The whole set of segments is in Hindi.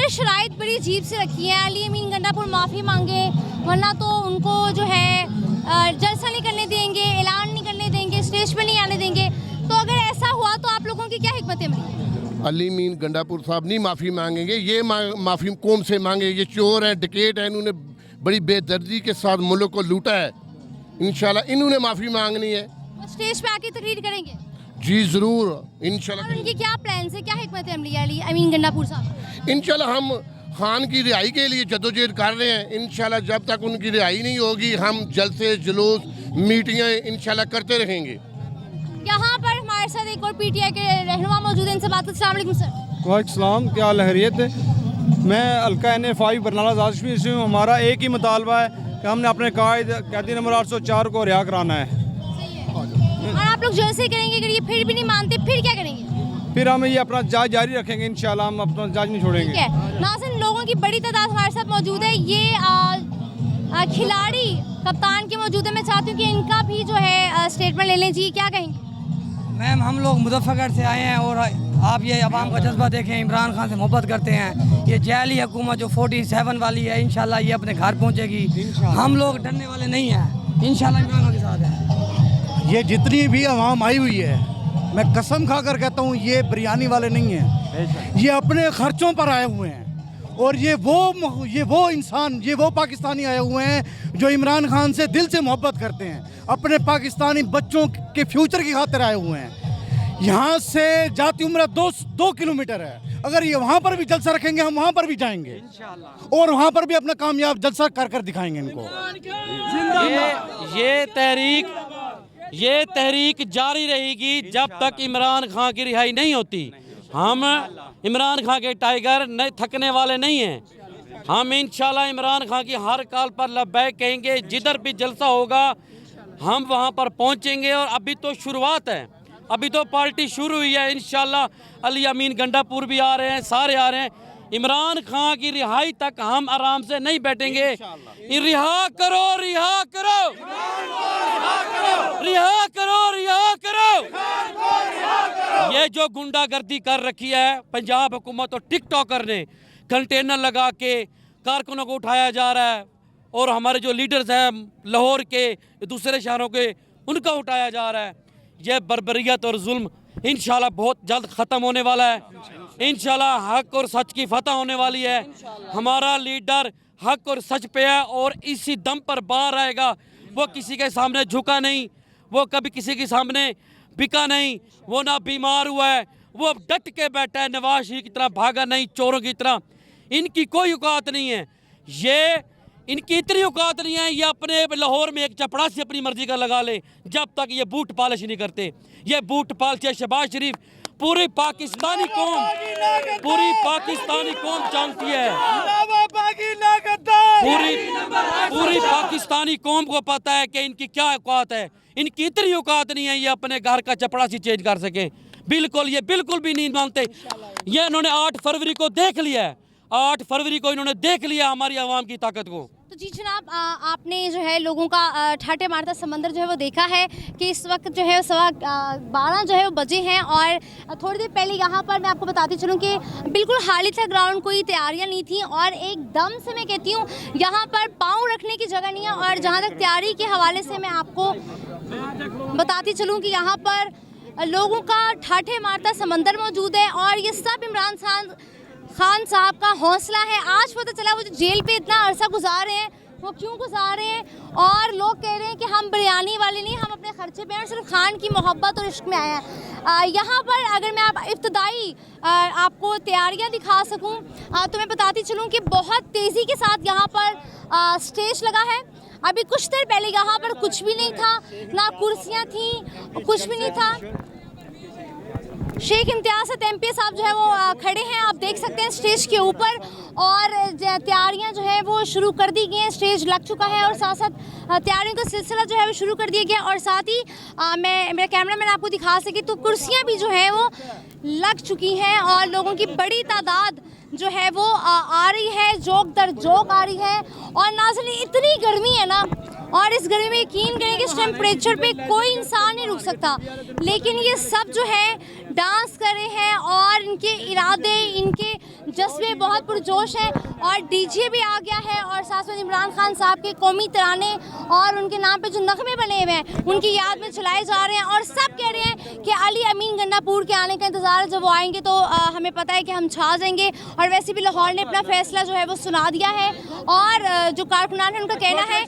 ये शराइत बड़ी अजीब से रखी है। अली अमीन गंडापुर माफ़ी मांगे, वरना तो उनको जो है जलसा नहीं करने देंगे, ऐलान नहीं करने देंगे, स्टेज पर नहीं आने देंगे। तो अगर ऐसा हुआ तो आप लोगों की क्या हिकमत अमली? अली अमीन गंडापुर साहब नहीं माफ़ी मांगेंगे। ये माफ़ी कौम से मांगे? ये चोर हैं, डकैत हैं, इन्होंने बड़ी बेदर्दी के साथ मुल्क को लूटा है। इंशाल्लाह इन्होंने माफ़ी मांगनी है। वो स्टेज पे आके तकरीर करेंगे जी ज़रूर इंशाल्लाह। और उनकी क्या प्लान है, क्या हिकमत अमली है अली अमीन गंडापुर साहब? इंशाल्लाह हम खान की रिहाई के लिए जद्दोजहद कर रहे हैं। इंशाल्लाह जब तक उनकी रिहाई नहीं होगी हम जलसे जुलूस मीटिंगें इंशाल्लाह करते रहेंगे। यहाँ पर हमारे साथ एक और पीटीआई के रहनुमा मौजूद हैं, इनसे बात करते हैं। अस्सलाम वालेकुम सर। वालेकुम सलाम, क्या लहरियत है। मैं हल्का NA5 बरनाला जाशमी से हूँ। हमारा एक ही मुतालबा है कि हमने अपने कैदी नंबर 804 को रिहा कराना है। सही है। और आप लोग जैसे करेंगे, अगर ये फिर भी नहीं मानते फिर क्या करेंगे? फिर हम ये अपना जांच जारी रखेंगे इंशाल्लाह, हम अपना जांच नहीं छोड़ेंगे। ठीक है। नाज़रीन, लोगों की बड़ी तादाद हमारे साथ मौजूद है। ये खिलाड़ी कप्तान के मौजूद है। मैं चाहती हूँ कि इनका भी जो है स्टेटमेंट ले लें। जी क्या कहेंगे? मैम, हम लोग मुजफ्फरगढ़ से आए हैं और आप ये अवाम का जज्बा देखें, इमरान खान से मोहब्बत करते हैं। ये जैली हुकूमत जो 47 वाली है, इंशाल्लाह ये अपने घर पहुंचेगी। हम लोग डरने वाले नहीं हैं, इंशाल्लाह इमरान खान के साथ है। ये जितनी भी अवाम आई हुई है, मैं कसम खाकर कहता हूँ ये बिरयानी वाले नहीं हैं। ये अपने खर्चों पर आए हुए हैं और ये वो इंसान, ये वो पाकिस्तानी आए हुए हैं जो इमरान खान से दिल से मोहब्बत करते हैं। अपने पाकिस्तानी बच्चों के फ्यूचर की खातिर आए हुए हैं। यहाँ से जाती उम्र 2 किलोमीटर है। अगर ये वहाँ पर भी जलसा रखेंगे हम वहाँ पर भी जाएंगे और वहाँ पर भी अपना कामयाब जलसा कर कर दिखाएंगे इनको। ये तहरीक जारी रहेगी जब तक इमरान खान की रिहाई नहीं होती। हम इमरान खान के टाइगर नहीं थकने वाले नहीं हैं। हम इंशाल्लाह इमरान खान की हर कॉल पर लब्बैक कहेंगे। जिधर भी जलसा होगा हम वहां पर पहुंचेंगे। और अभी तो शुरुआत है, अभी तो पार्टी शुरू हुई है। इंशाल्लाह अली अमीन गंडापुर भी आ रहे हैं, सारे आ रहे हैं। इमरान खान की रिहाई तक हम आराम से नहीं बैठेंगे। रिहा करो, रिहा करो, रिहा करो, रिहा करो। ये जो गुंडागर्दी कर रखी है पंजाब हुकूमत और टिकटॉकर ने, कंटेनर लगा के कारकुनों को उठाया जा रहा है और हमारे जो लीडर्स हैं लाहौर के, दूसरे शहरों के, उनका उठाया जा रहा है। यह बर्बरियत और जुल्म इंशाल्लाह बहुत जल्द ख़त्म होने वाला है। इंशाल्लाह हक और सच की फतह होने वाली है। हमारा लीडर हक और सच पे है और इसी दम पर बाहर आएगा। वो किसी के सामने झुका नहीं, वो कभी किसी के सामने बिका नहीं, वो ना बीमार हुआ है, वो डट के बैठा है। नवाज शरीफ की तरह भागा नहीं, चोरों की तरह। इनकी कोई औकात नहीं है। ये इनकी इतनी औकात नहीं है ये अपने लाहौर में एक चपड़ासी अपनी मर्जी का लगा ले, जब तक ये बूट पॉलिश नहीं करते। ये बूट पॉलिश है शहबाज शरीफ, पूरी पाकिस्तानी कौम जानती है। पूरी पाकिस्तानी कौम को पता है कि इनकी क्या औकात है। इनकी इतनी औकात नहीं है ये अपने घर का चपड़ासी चेंज कर सके। बिल्कुल, ये बिल्कुल भी नहीं मानते। ये इन्होंने 8 फरवरी को देख लिया है। 8 फरवरी को इन्होंने देख लिया हमारी आवाम की ताकत को। तो जी जनाब, आपने जो है लोगों का ठाटे मारता समंदर जो है वो देखा है कि इस वक्त जो है 12:15 जो है वो बजे हैं। और थोड़ी देर पहले यहाँ पर मैं आपको बताती चलूँ कि बिल्कुल खाली था ग्राउंड, कोई तैयारियाँ नहीं थी। और एकदम से मैं कहती हूँ यहाँ पर पाँव रखने की जगह नहीं है। और जहाँ तक तैयारी के हवाले से मैं आपको बताती चलूँ कि यहाँ पर लोगों का ठाटे मारता समंदर मौजूद है। और ये सब इमरान खान साहब का हौसला है। आज पता चला वो जो जेल पे इतना अरसा गुजार रहे हैं वो क्यों गुजार रहे हैं। और लोग कह रहे हैं कि हम बिरयानी वाले नहीं, हम अपने खर्चे पे हैं और सिर्फ खान की मोहब्बत और इश्क में आए हैं। यहाँ पर अगर मैं आप इब्तदाई आपको तैयारियाँ दिखा सकूँ तो मैं बताती चलूँ कि बहुत तेज़ी के साथ यहाँ पर स्टेज लगा है। अभी कुछ देर पहले यहाँ पर कुछ भी नहीं था, ना कुर्सियाँ थी, कुछ भी नहीं था। शेख इम्तियाज़ MP साहब जो है वो खड़े हैं, आप देख सकते हैं स्टेज के ऊपर। और तैयारियां जो है वो शुरू कर दी गई हैं, स्टेज लग चुका है और साथ साथ तैयारियों का सिलसिला जो है वो शुरू कर दिया गया। और साथ ही मेरा कैमरा मैन आपको दिखा सके तो कुर्सियां भी जो है वो लग चुकी हैं और लोगों की बड़ी तादाद जो है वो आ रही है, जोक दर जोक आ रही है। और नाज़रीन इतनी गर्मी है ना, और इस गर्मी में यकीन करें कि इस टेम्परेचर पे कोई इंसान नहीं रुक सकता। लेकिन ये सब जो है डांस कर रहे हैं और इनके इरादे, इनके जज्बे बहुत पुरजोश हैं और डीजे भी आ गया है और साथ में इमरान खान साहब के कौमी तराने और उनके नाम पे जो नगमे बने हुए हैं उनकी याद में चलाए जा रहे हैं और सब कह रहे हैं कि अली अमीन गंडापुर के आने का इंतज़ार है। जब वो आएंगे तो हमें पता है कि हम छा जाएंगे। और वैसे भी लाहौर ने अपना फैसला जो है वो सुना दिया है और जो कारकुनान है उनका कहना है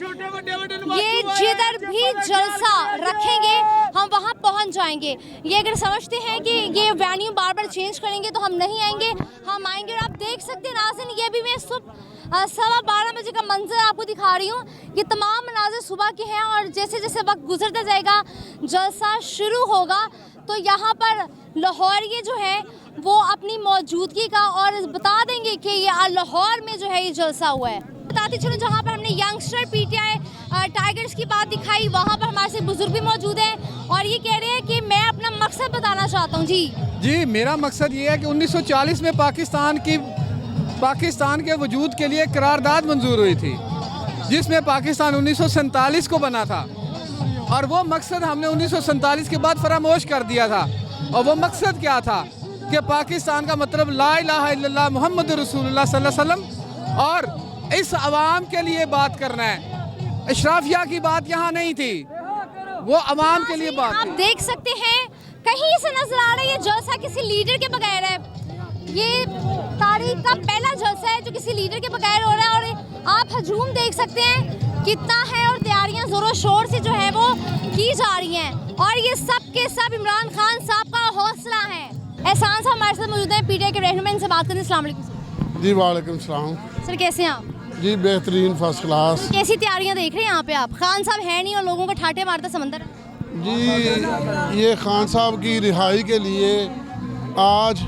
ये जिधर भी जलसा रखेंगे हम वहाँ पहुँच जाएंगे। ये अगर समझते हैं कि ये वेन्यू बार बार चेंज करेंगे तो हम नहीं आएंगे, हम आएंगे। और आप देख सकते हैं नाज़रीन, ये भी मैं सुबह 12:15 बजे का मंजर आपको दिखा रही हूँ। ये तमाम मनाज़िर सुबह के हैं और जैसे जैसे वक्त गुजरता जाएगा जलसा शुरू होगा तो यहाँ पर लाहौरिये जो है वो अपनी मौजूदगी का और बता देंगे कि ये लाहौर में जो है ये जलसा हुआ है। बताती चलो, जहाँ पर हमने यंगस्टर पीटीआई टाइगर्स की बात दिखाई वहाँ पर हमारे से बुजुर्ग भी मौजूद हैं और ये कह रहे हैं कि मैं अपना मकसद बताना चाहता हूँ। जी मेरा मकसद ये है कि 1940 में पाकिस्तान के वजूद के लिए करारदाद मंजूर हुई थी जिसमें पाकिस्तान 1947 को बना था और वो मकसद हमने 1947 के बाद फरामोश कर दिया था। और वो मकसद क्या था कि पाकिस्तान का मतलब ला इलाहा इल्लल्लाह मुहम्मद रसूलुल्लाह सल्लल्लाहु अलैहि वसल्लम और इस अवाम के लिए बात करना है। अशराफिया की बात यहाँ नहीं थी, वो अवाम के लिए बात। आप देख सकते हैं कहीं से नजर आ रहा है ये जलसा किसी लीडर के बगैर है। ये तारीख का पहला जलसा है जो किसी लीडर के बगैर हो रहा है और आप हजूम देख सकते हैं कितना है और तैयारियां जोरों शोर से जो है वो की जा रही हैं और ये सब के सब इमरान खान साहब का हौसला है। एहसान साहब हमारे साथ मौजूद हैं, पीटीआई के रहनुमा, इनसे बात करते हैं। अस्सलाम वालेकुम। जी वालेकुम सलाम। सर कैसे हैं आप? जी बेहतरीन, फर्स्ट क्लास। कैसी तैयारियां देख रहे हैं यहाँ पे आप? खान साहब है नहीं और लोगों को ठाटे मारता समंदर। जी ये खान साहब की रिहाई के लिए आज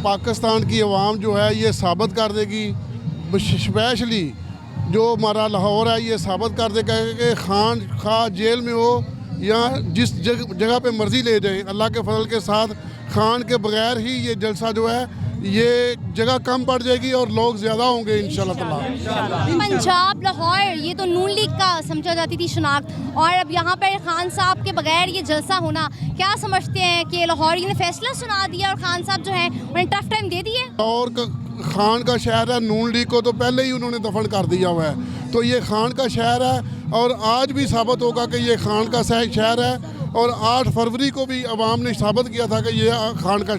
पाकिस्तान की आवाम जो है ये साबित कर देगी, स्पेशली जो हमारा लाहौर है ये साबित कर देगा कि खान खा जेल में हो या जिस जगह पे मर्जी ले जाए, अल्लाह के फजल के साथ खान के बगैर ही ये जलसा जो है ये जगह कम पड़ जाएगी और लोग ज़्यादा होंगे इंशाल्लाह ताला। पंजाब लाहौर ये तो नून लीग का समझा जाती थी शनाख्त और अब यहाँ पर खान साहब के बगैर ये जलसा होना, क्या समझते हैं कि लाहौर ने फैसला सुना दिया और खान साहब जो है उन्हें टफ टाइम दे दिए? और खान का शहर है, नून लीग को तो पहले ही उन्होंने दफन कर दिया हुआ है, तो ये खान का शहर है और आज भी साबित होगा कि ये खान का शहर है। और 8 फरवरी को भी अवाम ने साबित किया था कि ये खान का